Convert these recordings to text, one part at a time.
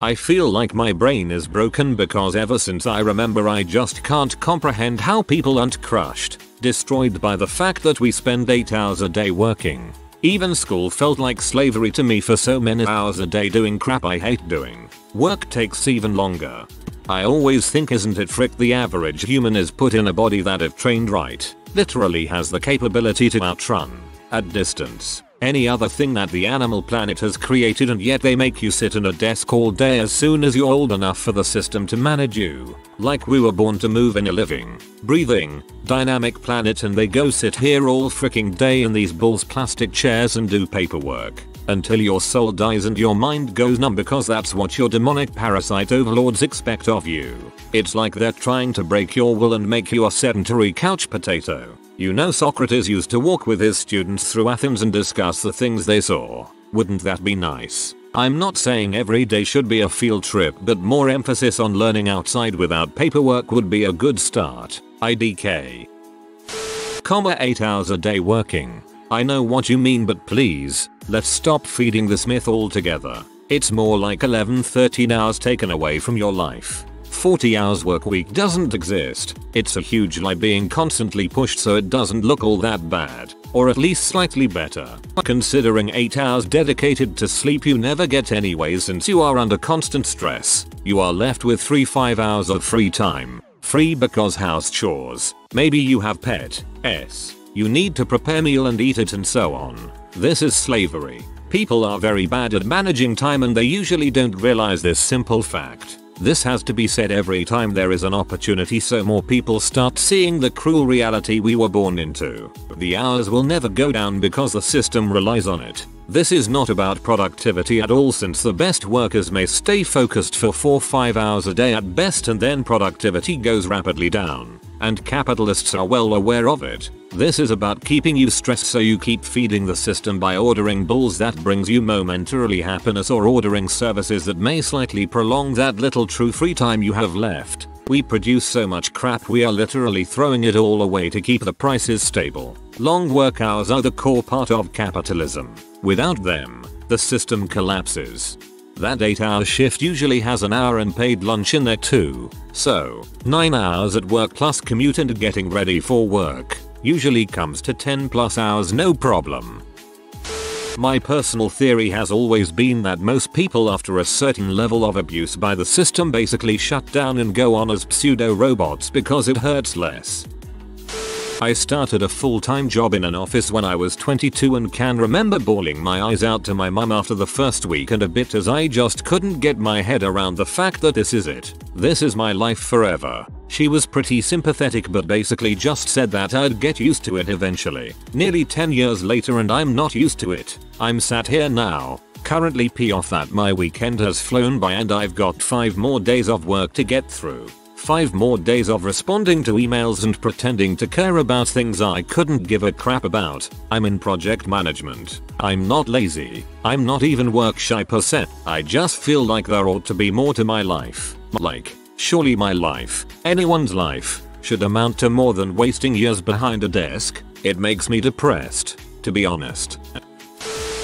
I feel like my brain is broken because ever since I remember I just can't comprehend how people aren't crushed, destroyed by the fact that we spend 8 hours a day working. Even school felt like slavery to me for so many hours a day doing crap I hate doing. Work takes even longer. I always think, isn't it frick, the average human is put in a body that, if trained right, literally has the capability to outrun, at distance, any other thing that the animal planet has created, and yet they make you sit in a desk all day as soon as you're old enough for the system to manage you. Like we were born to move in a living, breathing, dynamic planet, and they go sit here all freaking day in these bull's plastic chairs and do paperwork. Until your soul dies and your mind goes numb, because that's what your demonic parasite overlords expect of you. It's like they're trying to break your will and make you a sedentary couch potato. You know, Socrates used to walk with his students through Athens and discuss the things they saw. Wouldn't that be nice? I'm not saying every day should be a field trip, but more emphasis on learning outside without paperwork would be a good start. IDK. 8 hours a day working. I know what you mean, but please, let's stop feeding this myth altogether. It's more like 11-13 hours taken away from your life. 40 hours work week doesn't exist. It's a huge lie being constantly pushed so it doesn't look all that bad, or at least slightly better. Considering 8 hours dedicated to sleep you never get anyway, since you are under constant stress, you are left with 3-5 hours of free time. Free because house chores, maybe you have pets, you need to prepare meal and eat it, and so on. This is slavery. People are very bad at managing time, and they usually don't realize this simple fact. This has to be said every time there is an opportunity, so more people start seeing the cruel reality we were born into. The hours will never go down because the system relies on it. This is not about productivity at all, since the best workers may stay focused for 4-5 hours a day at best, and then productivity goes rapidly down. And capitalists are well aware of it. This is about keeping you stressed so you keep feeding the system by ordering bulls that brings you momentarily happiness, or ordering services that may slightly prolong that little true free time you have left. We produce so much crap we are literally throwing it all away to keep the prices stable. Long work hours are the core part of capitalism. Without them, the system collapses. That 8-hour shift usually has an hour and paid lunch in there too. So, 9 hours at work plus commute and getting ready for work usually comes to 10+ hours no problem. My personal theory has always been that most people after a certain level of abuse by the system basically shut down and go on as pseudo robots because it hurts less. I started a full-time job in an office when I was 22 and can remember bawling my eyes out to my mum after the first week and a bit, as I just couldn't get my head around the fact that this is it. This is my life forever. She was pretty sympathetic but basically just said that I'd get used to it eventually. Nearly 10 years later and I'm not used to it. I'm sat here now, currently pissed off that my weekend has flown by and I've got 5 more days of work to get through. 5 more days of responding to emails and pretending to care about things I couldn't give a crap about. I'm in project management. I'm not lazy. I'm not even work shy per se. I just feel like there ought to be more to my life. Like, surely my life, anyone's life, should amount to more than wasting years behind a desk. It makes me depressed, to be honest.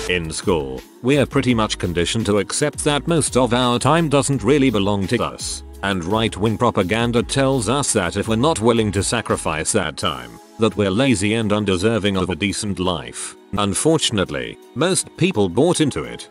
In school, we're pretty much conditioned to accept that most of our time doesn't really belong to us. And right-wing propaganda tells us that if we're not willing to sacrifice that time, that we're lazy and undeserving of a decent life. Unfortunately, most people bought into it.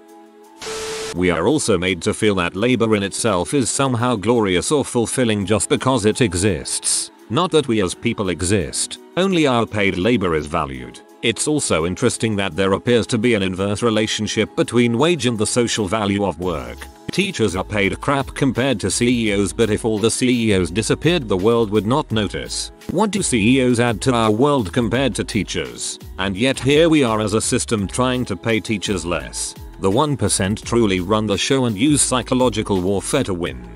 We are also made to feel that labor in itself is somehow glorious or fulfilling just because it exists. Not that we as people exist, only our paid labor is valued. It's also interesting that there appears to be an inverse relationship between wage and the social value of work. Teachers are paid crap compared to CEOs, but if all the CEOs disappeared the world would not notice. What do CEOs add to our world compared to teachers? And yet here we are as a system trying to pay teachers less. The 1% truly run the show and use psychological warfare to win.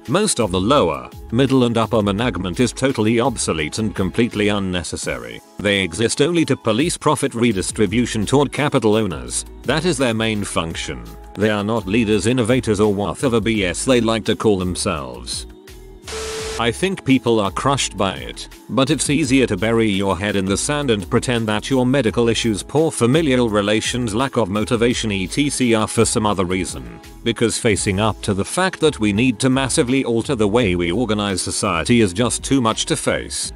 Most of the lower, middle and upper management is totally obsolete and completely unnecessary. They exist only to police profit redistribution toward capital owners. That is their main function. They are not leaders, innovators or whatever BS they like to call themselves. I think people are crushed by it, but it's easier to bury your head in the sand and pretend that your medical issues, poor familial relations, lack of motivation etc. are for some other reason. Because facing up to the fact that we need to massively alter the way we organize society is just too much to face.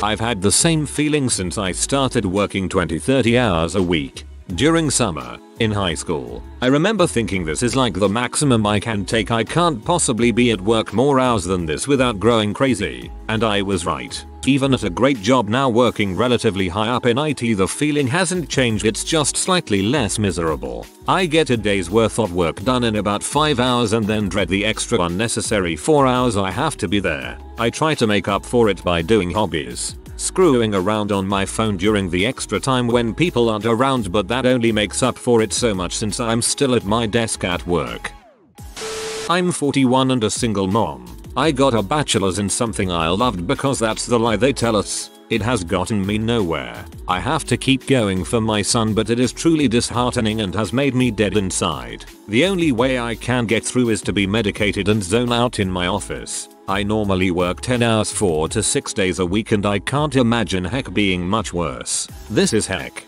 I've had the same feeling since I started working 20-30 hours a week. During summer, in high school, I remember thinking this is like the maximum I can take. I can't possibly be at work more hours than this without growing crazy. And I was right. Even at a great job now working relatively high up in IT, the feeling hasn't changed, it's just slightly less miserable. I get a day's worth of work done in about 5 hours and then dread the extra unnecessary 4 hours I have to be there. I try to make up for it by doing hobbies. Screwing around on my phone during the extra time when people aren't around, but that only makes up for it so much since I'm still at my desk at work. I'm 41 and a single mom. I got a bachelor's in something I loved because that's the lie they tell us. It has gotten me nowhere. I have to keep going for my son, but it is truly disheartening and has made me dead inside. The only way I can get through is to be medicated and zone out in my office. I normally work 10 hours 4 to 6 days a week and I can't imagine heck being much worse. This is heck.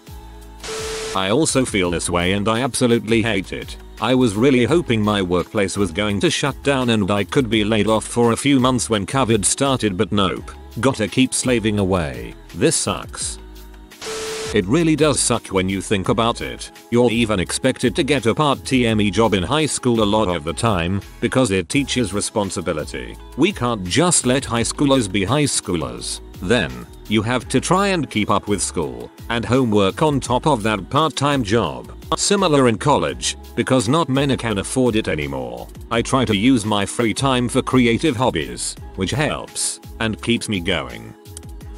I also feel this way and I absolutely hate it. I was really hoping my workplace was going to shut down and I could be laid off for a few months when COVID started, but nope. Gotta keep slaving away. This sucks. It really does suck when you think about it. You're even expected to get a part-time job in high school a lot of the time because it teaches responsibility. We can't just let high schoolers be high schoolers. Then, you have to try and keep up with school and homework on top of that part-time job. Similar in college, because not many can afford it anymore. I try to use my free time for creative hobbies, which helps and keeps me going.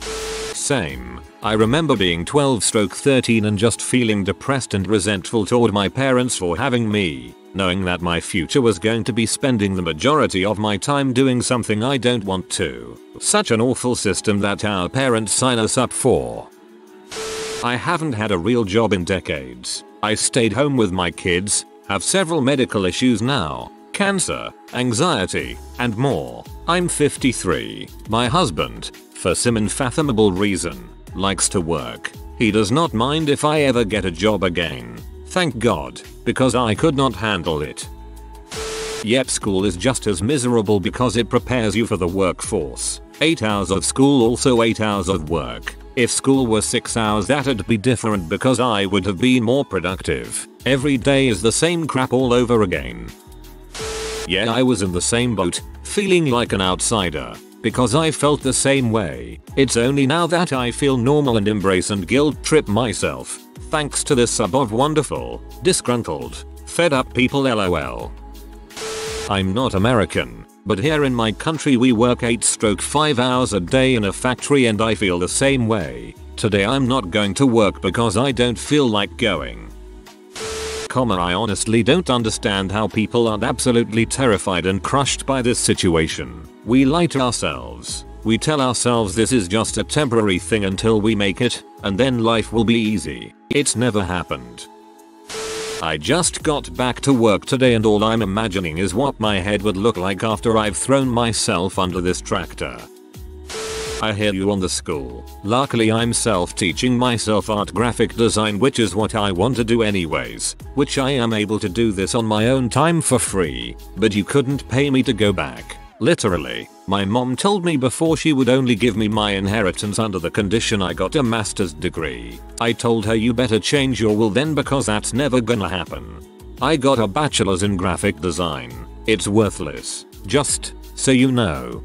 Same. I remember being 12-13 and just feeling depressed and resentful toward my parents for having me, knowing that my future was going to be spending the majority of my time doing something I don't want to. Such an awful system that our parents sign us up for. I haven't had a real job in decades. I stayed home with my kids, have several medical issues now, cancer, anxiety, and more. I'm 53. My husband, for some unfathomable reason, likes to work. He does not mind if I ever get a job again. Thank God, because I could not handle it. Yet school is just as miserable because it prepares you for the workforce. 8 hours of school, also 8 hours of work. If school were 6 hours, that'd be different because I would have been more productive. Every day is the same crap all over again. Yeah, I was in the same boat, feeling like an outsider. Because I felt the same way. It's only now that I feel normal and embrace and guilt trip myself. Thanks to this sub of wonderful, disgruntled, fed up people lol. I'm not American, but here in my country we work 8-5 hours a day in a factory and I feel the same way. Today I'm not going to work because I don't feel like going. I honestly don't understand how people aren't absolutely terrified and crushed by this situation. We lie to ourselves. We tell ourselves this is just a temporary thing until we make it, and then life will be easy. It's never happened. I just got back to work today and all I'm imagining is what my head would look like after I've thrown myself under this tractor. I hear you on the school. Luckily I'm self-teaching myself art graphic design, which is what I want to do anyways, which I am able to do this on my own time for free, but you couldn't pay me to go back. Literally, my mom told me before she would only give me my inheritance under the condition I got a master's degree. I told her you better change your will then because that's never gonna happen. I got a bachelor's in graphic design. It's worthless, just so you know.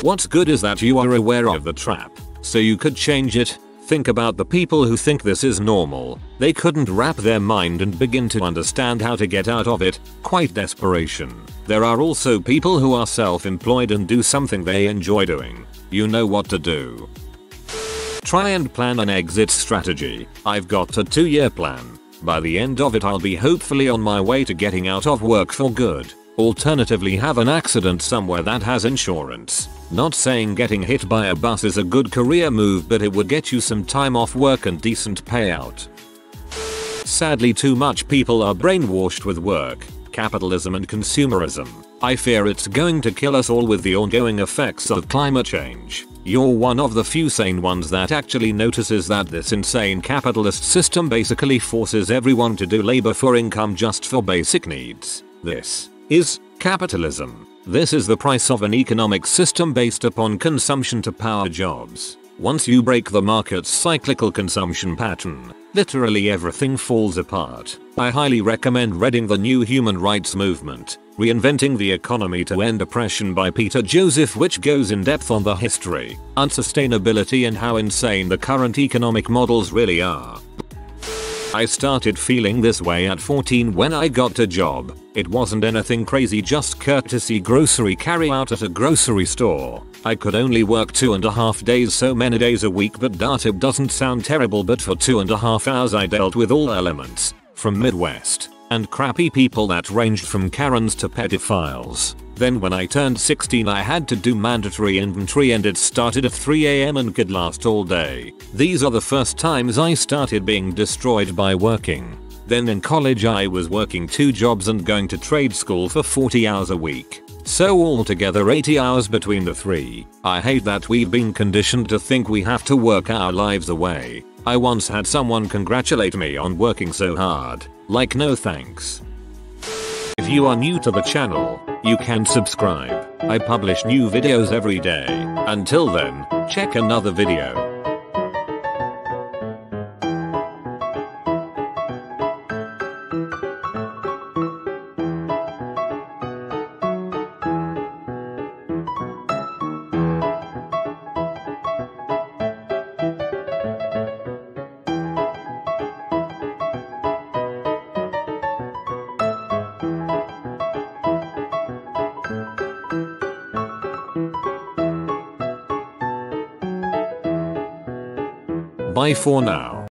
What's good is that you are aware of the trap, so you could change it. Think about the people who think this is normal. They couldn't wrap their mind and begin to understand how to get out of it. Quite desperation. There are also people who are self-employed and do something they enjoy doing. You know what to do. Try and plan an exit strategy. I've got a 2-year plan. By the end of it I'll be hopefully on my way to getting out of work for good. Alternatively, have an accident somewhere that has insurance. Not saying getting hit by a bus is a good career move, but it would get you some time off work and decent payout. Sadly, too much people are brainwashed with work. capitalism and consumerism. I fear it's going to kill us all with the ongoing effects of climate change. You're one of the few sane ones that actually notices that this insane capitalist system basically forces everyone to do labor for income just for basic needs. This is capitalism. This is the price of an economic system based upon consumption to power jobs. Once you break the market's cyclical consumption pattern, literally everything falls apart. I highly recommend reading The New Human Rights Movement, Reinventing the Economy to End Oppression by Peter Joseph, which goes in depth on the history, unsustainability and how insane the current economic models really are. I started feeling this way at 14 when I got a job. It wasn't anything crazy, just courtesy grocery carry out at a grocery store. I could only work 2.5 days, so many days a week, but it doesn't sound terrible, but for 2.5 hours I dealt with all elements, from Midwest and crappy people that ranged from Karens to pedophiles. Then when I turned 16 I had to do mandatory inventory and it started at 3 AM and could last all day. These are the first times I started being destroyed by working. Then in college I was working 2 jobs and going to trade school for 40 hours a week. So altogether 80 hours between the 3. I hate that we've been conditioned to think we have to work our lives away. I once had someone congratulate me on working so hard. Like, no thanks. If you are new to the channel, you can subscribe. I publish new videos every day. Until then, check another video. Bye for now.